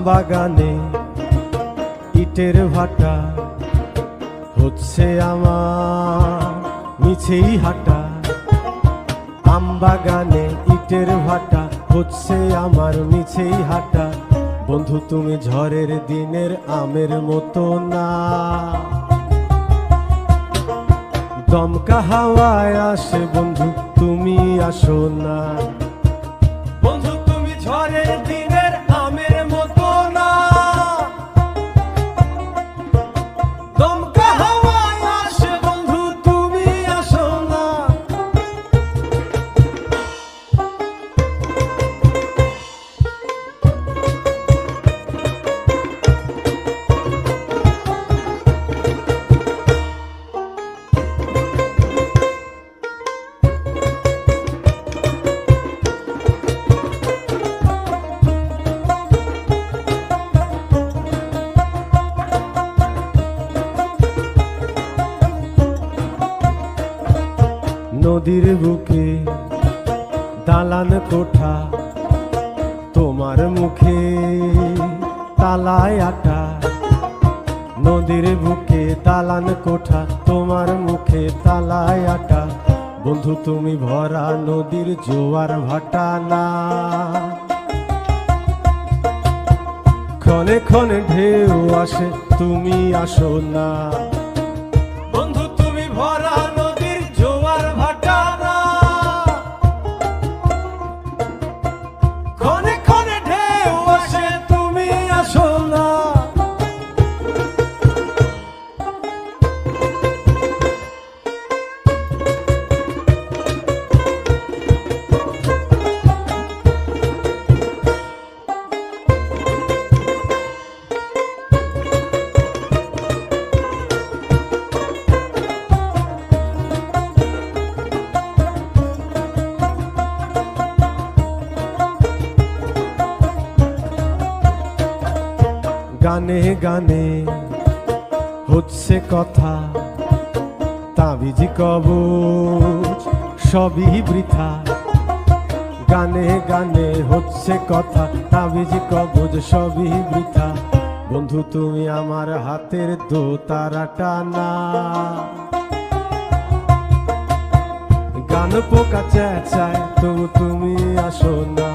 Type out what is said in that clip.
আমবাগানে ইটের ভাটা হচ্ছে আমার মিছেই হাঁটা। আমবাগানে ইটের ভাটা হচ্ছে আমার মিছেই হাঁটা। বন্ধু তুমি ঝড়ের দিনের আমের মতো না, দমকা হাওয়ায় আসে বন্ধু তুমি আসো না। বন্ধু তুমি ঝড়ের দিনের আমের মতো না, দমকা হাওয়ায় আসে বন্ধু তুমি আসো না। নদীর বুকে দালান কোঠা, তোমার মুখে তালায় আটা। নদীর বুকে দালান কোঠা, তোমার মুখে তালায় আটা। বন্ধু তুমি ভরা নদীর জোয়ার ভাটা না, ক্ষণে ক্ষণে ঢেউ আসে তুমি আসো না। বন্ধু তুমি ভরা নদীর জোয়ার ভাটা না, ক্ষণে ক্ষণে ঢেউ আসে তুমি আসো না। গানে গানে হচ্ছে কথা, তাবিজি কবচ সবই বৃথা। গানে গানে হচ্ছে কথা, তাবিজি কবচ সবই বৃথা। বন্ধু তুমি আমার হাতের দোতারাটা না, গান পোকা চেঁচায় তবু তুমি আসো না।